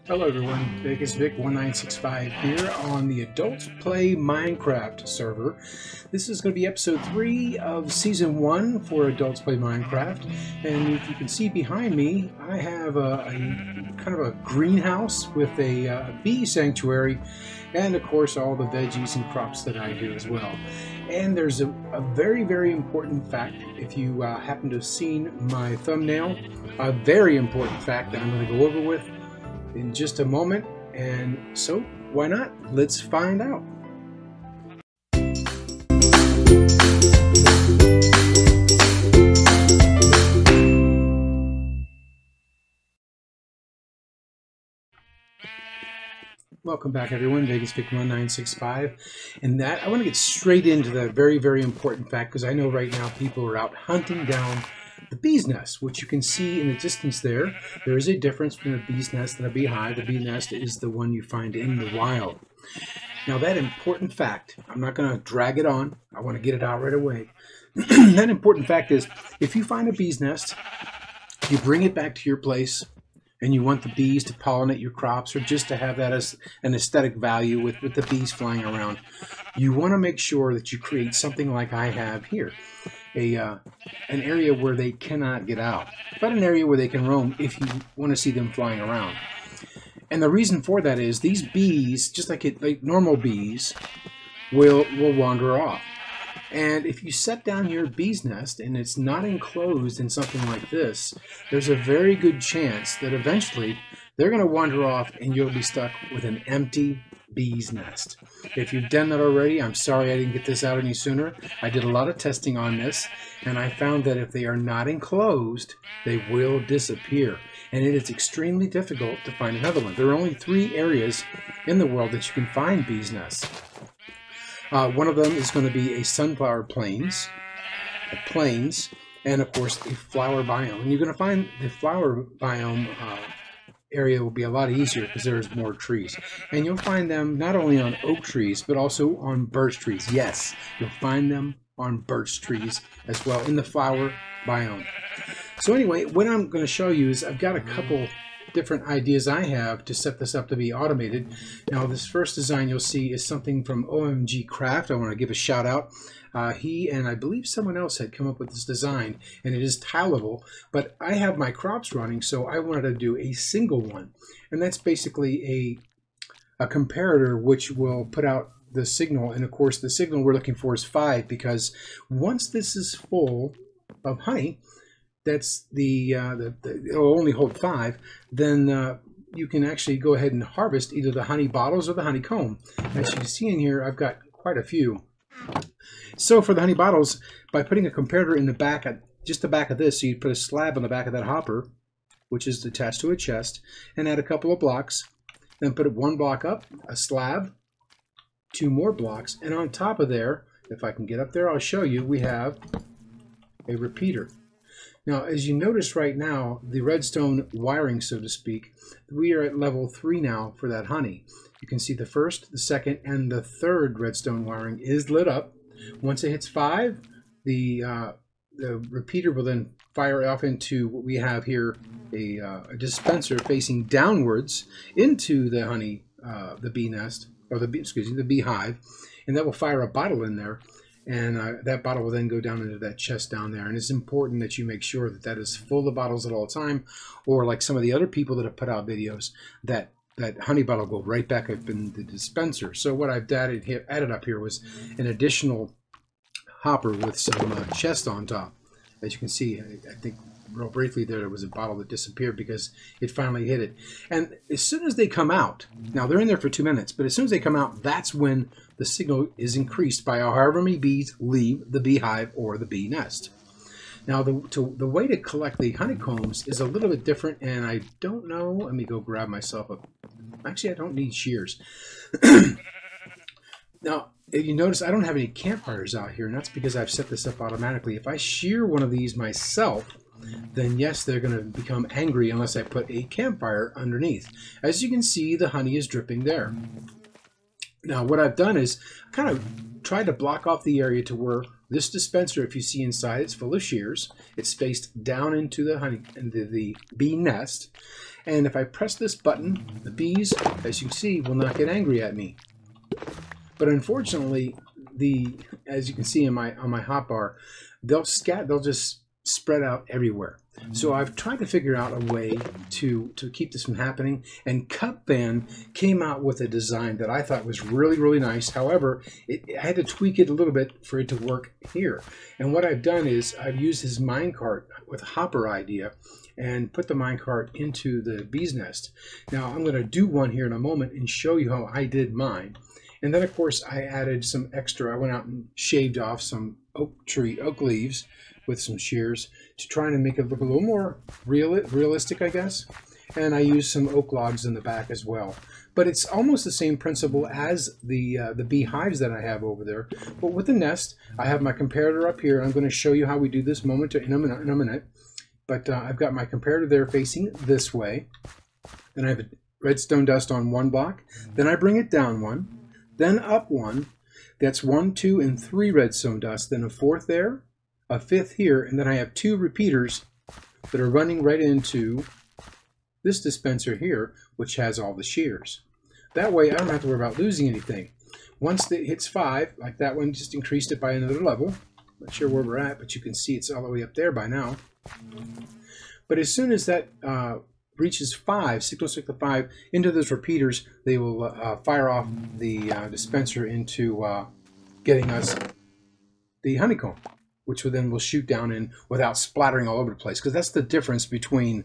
Hello everyone, Vegas Vic 1965 here on the Adults Play Minecraft server. This is going to be episode 3 of season 1 for Adults Play Minecraft, and if you can see behind me, I have a kind of a greenhouse with a bee sanctuary, and of course all the veggies and crops that I do as well. And there's a very important fact, if you happen to have seen my thumbnail, a very important fact that I'm going to go over with in just a moment, and so why not? Let's find out. Welcome back everyone, Vegas Vic 1965, and that I want to get straight into the very important fact, because I know right now people are out hunting down the bee's nest, which you can see in the distance there. There is a difference between a bee's nest and a beehive. The bee nest is the one you find in the wild. Now that important fact, I'm not going to drag it on. I want to get it out right away. That important fact is, if you find a bee's nest, you bring it back to your place, and you want the bees to pollinate your crops, or just to have that as an aesthetic value with the bees flying around, you want to make sure that you create something like I have here. An area where they cannot get out, but an area where they can roam if you want to see them flying around. And the reason for that is these bees, just like normal bees, will wander off. And if you set down your bee's nest and it's not enclosed in something like this, there's a very good chance that eventually they're going to wander off and you'll be stuck with an empty bee's nest. If you've done that already, I'm sorry I didn't get this out any sooner. I did a lot of testing on this, and I found that if they are not enclosed, they will disappear. And it is extremely difficult to find another one. There are only 3 areas in the world that you can find bees' nests. One of them is going to be a sunflower plains, and of course a flower biome. And you're going to find the flower biome area will be a lot easier because there's more trees, and you'll find them not only on oak trees but also on birch trees. Yes, you'll find them on birch trees as well in the flower biome. So anyway, what I'm going to show you is I've got a couple different ideas I have to set this up to be automated. Now this first design you'll see is something from OMG Craft. I want to give a shout out. He and I believe someone else had come up with this design, and it is tileable, but I have my crops running, so I wanted to do a single one, and that's basically a comparator which will put out the signal. And of course the signal we're looking for is 5, because once this is full of honey, that's it'll only hold 5, then you can actually go ahead and harvest either the honey bottles or the honeycomb. As you can see in here, I've got quite a few. So for the honey bottles, by putting a comparator in the back, just the back of this, so you put a slab on the back of that hopper, which is attached to a chest, and add a couple of blocks, then put 1 block up, a slab, 2 more blocks, and on top of there, if I can get up there, I'll show you, we have a repeater. Now, as you notice right now, the redstone wiring, so to speak, we are at level 3 now for that honey. You can see the first, the second, and the third redstone wiring is lit up. Once it hits 5, the repeater will then fire off into what we have here, a dispenser facing downwards into the honey, the bee nest, or the beehive, and that will fire a bottle in there. And that bottle will then go down into that chest down there. And it's important that you make sure that that is full of bottles at all time, or like some of the other people that have put out videos, that honey bottle will go right back up in the dispenser. So what I've added up here was an additional hopper with some chest on top. As you can see, I think real briefly there was a bottle that disappeared because it finally hit it. And as soon as they come out, now they're in there for 2 minutes, but as soon as they come out, that's when the signal is increased by however many bees leave the beehive or the bee nest. Now the way to collect the honeycombs is a little bit different, and I don't know, let me go grab myself a, actually I don't need shears. Now if you notice, I don't have any campfires out here, and that's because I've set this up automatically. If I shear one of these myself, then yes, they're going to become angry unless I put a campfire underneath. As you can see, the honey is dripping there. Now what I've done is kind of tried to block off the area to where This dispenser, if you see inside, it's full of shears. It's spaced down into the bee nest. And if I press this button, the bees, as you can see, will not get angry at me. But unfortunately, as you can see on my hotbar, they'll just spread out everywhere. So I've tried to figure out a way to keep this from happening, and Cupvan came out with a design that I thought was really, really nice. However, I had to tweak it a little bit for it to work here. And what I've done is I've used his minecart with a hopper idea and put the minecart into the bee's nest. Now I'm going to do one here in a moment and show you how I did mine. And then, of course, I added some extra. I went out and shaved off some oak leaves with some shears to try and make it look a little more realistic, I guess. And I used some oak logs in the back as well. But it's almost the same principle as the beehives that I have over there. But with the nest, I have my comparator up here. I'm going to show you how we do this in a minute. But I've got my comparator there facing this way. Then I have redstone dust on one block. Then I bring it down one. Then up one. That's 1, 2, and 3 redstone dust. Then a fourth there, a fifth here, and then I have 2 repeaters that are running right into this dispenser here, which has all the shears. That way I don't have to worry about losing anything. Once it hits 5, like that one just increased it by another level. Not sure where we're at, but you can see it's all the way up there by now. But as soon as that reaches 5, signal 5, into those repeaters, they will fire off the dispenser into getting us the honeycomb, which will shoot down in without splattering all over the place. Because that's the difference between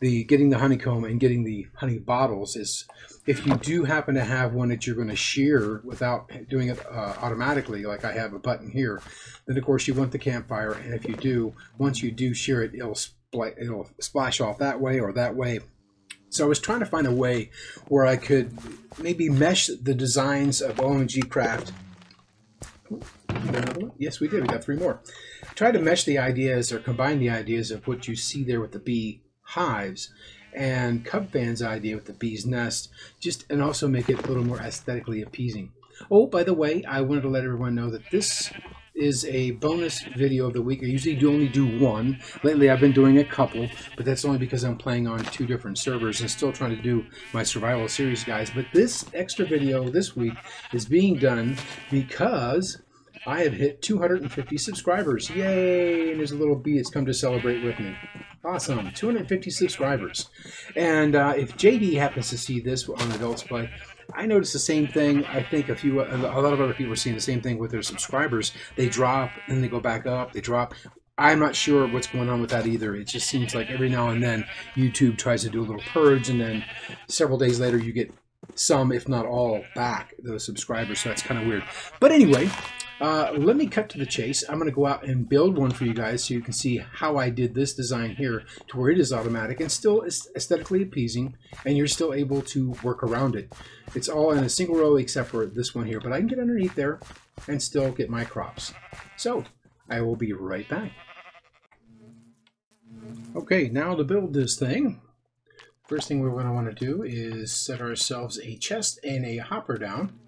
getting the honeycomb and getting the honey bottles. Is if you do happen to have one that you're going to shear without doing it automatically, like I have a button here, then of course you want the campfire. And if you do, once you do shear it, it'll splash off that way or that way. So I was trying to find a way where I could maybe mesh the designs of OMG Craft. Yes, we did. We got 3 more. Try to mesh the ideas or combine the ideas of what you see there with the bee hives and Cupvan's idea with the bee's nest, and also make it a little more aesthetically appeasing. Oh, by the way, I wanted to let everyone know that this is a bonus video of the week. I usually only do one. Lately I've been doing a couple, but that's only because I'm playing on 2 different servers and still trying to do my survival series, guys. But this extra video this week is being done because I have hit 250 subscribers. Yay! And there's a little bee that's come to celebrate with me. Awesome, 250 subscribers. And if JD happens to see this on Adults Play, I noticed the same thing. I think a lot of other people are seeing the same thing with their subscribers. They drop, and they go back up, they drop. I'm not sure what's going on with that either. It just seems like every now and then YouTube tries to do a little purge, and then several days later you get some, if not all, back, those subscribers. So that's kind of weird. But anyway, let me cut to the chase. I'm going to go out and build one for you guys so you can see how I did this design here to where it is automatic and still aesthetically appeasing, and you're still able to work around it. It's all in a single row except for this one here, but I can get underneath there and still get my crops. So I will be right back. Okay, now to build this thing, first thing we're going to want to do is set ourselves a chest and a hopper down.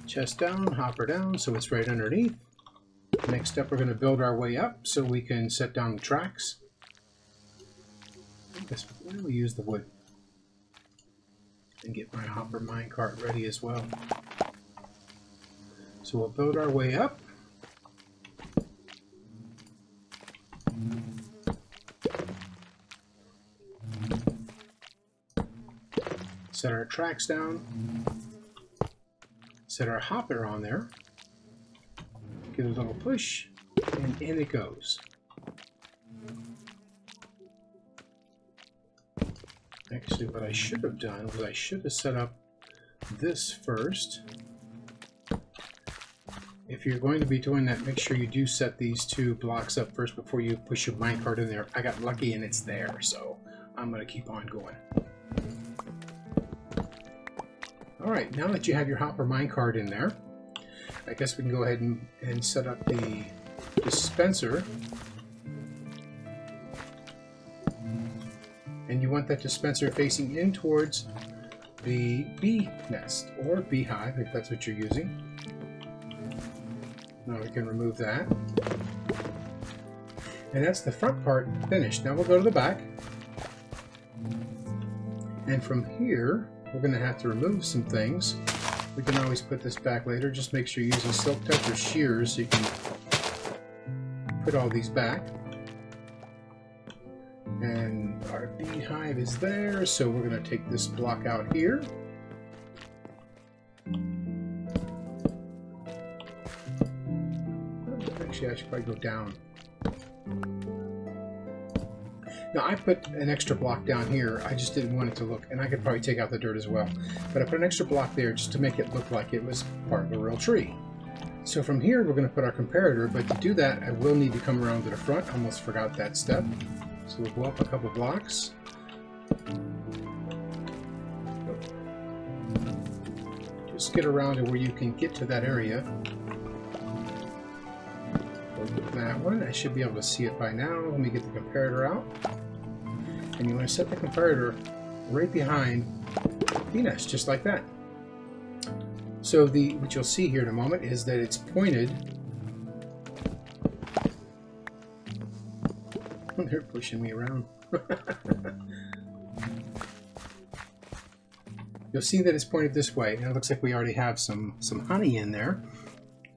Chest down, hopper down, so it's right underneath. Next up, we're going to build our way up so we can set down the tracks. I guess we'll use the wood and get my hopper minecart ready as well. So we'll build our way up. Set our tracks down. Set our hopper on there, give it a little push, and in it goes. Actually, what I should have done was I should have set up this first. If you're going to be doing that, make sure you do set these 2 blocks up first before you push your minecart in there. I got lucky and it's there, so I'm going to keep on going. Alright, now that you have your hopper minecart in there, I guess we can go ahead and set up the dispenser. And you want that dispenser facing in towards the bee nest or beehive if that's what you're using. Now we can remove that. And that's the front part finished. Now we'll go to the back. And from here, we're going to have to remove some things. We can always put this back later. Just make sure you're using Silk Touch or shears so you can put all these back. And our beehive is there, so we're going to take this block out here. Actually, I should probably go down. Now, I put an extra block down here. I just didn't want it to look, and I could probably take out the dirt as well. But I put an extra block there just to make it look like it was part of a real tree. So from here, we're going to put our comparator, but to do that, I will need to come around to the front. I almost forgot that step. So we'll go up a couple blocks. Just get around to where you can get to that area. That one, I should be able to see it by now. Let me get the comparator out. And you want to set the comparator right behind the nest, just like that. So what you'll see here in a moment is that it's pointed. They're pushing me around. You'll see that it's pointed this way, and it looks like we already have some honey in there.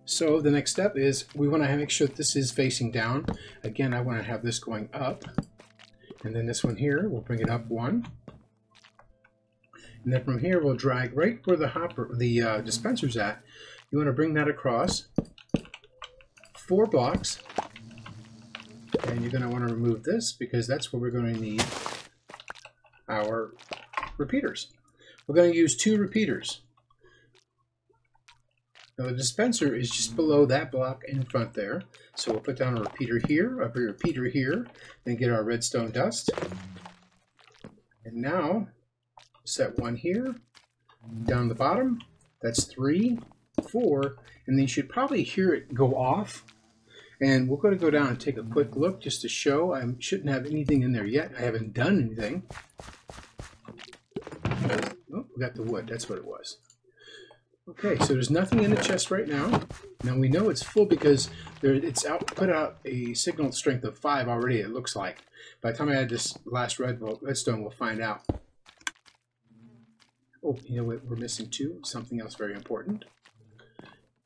So the next step is we want to make sure that this is facing down. Again, I want to have this going up. And then this one here, we'll bring it up one. And then from here, we'll drag right where the dispenser's at. You want to bring that across 4 blocks. And you're going to want to remove this because that's where we're going to need our repeaters. We're going to use 2 repeaters. Now the dispenser is just below that block in front there. So we'll put down a repeater here, then get our redstone dust. And now set 1 here, down the bottom. That's 3, 4, and then you should probably hear it go off. And we're going to go down and take a quick look just to show. I shouldn't have anything in there yet. I haven't done anything. Oh, we got the wood. That's what it was. Okay, so there's nothing in the chest right now. Now we know it's full because it's put out a signal strength of 5 already, it looks like. By the time I add this last redstone, we'll find out. Oh, you know what? We're missing 2. Something else very important.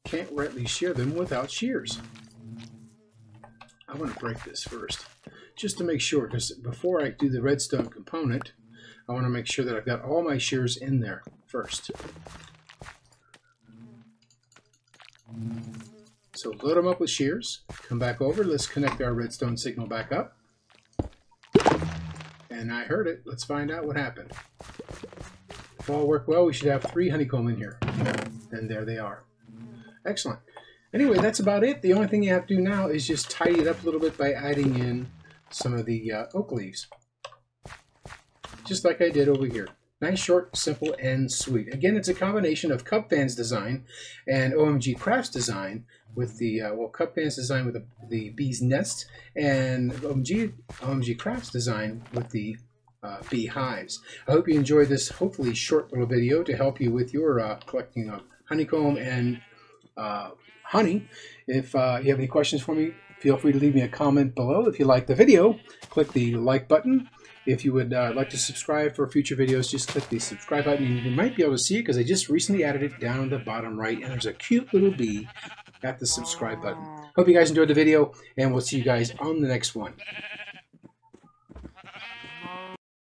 Can't rightly shear them without shears. I want to break this first, just to make sure, because before I do the redstone component, I want to make sure that I've got all my shears in there first. So load them up with shears, come back over, let's connect our redstone signal back up. And I heard it, let's find out what happened. If all worked well, we should have 3 honeycomb in here. And there they are. Excellent. Anyway, that's about it. The only thing you have to do now is just tidy it up a little bit by adding in some of the oak leaves. Just like I did over here. Nice, short, simple, and sweet. Again, it's a combination of Cubfans design and OMG Crafts design with the, Cubfans design with the bee's nest and OMG Crafts design with the bee hives. I hope you enjoyed this, hopefully, short little video to help you with your collecting of honeycomb and honey. If you have any questions for me, feel free to leave me a comment below. If you like the video, click the like button. If you would like to subscribe for future videos, just click the subscribe button and you might be able to see it because I just recently added it down in the bottom right and there's a cute little bee at the subscribe button. Hope you guys enjoyed the video and we'll see you guys on the next one.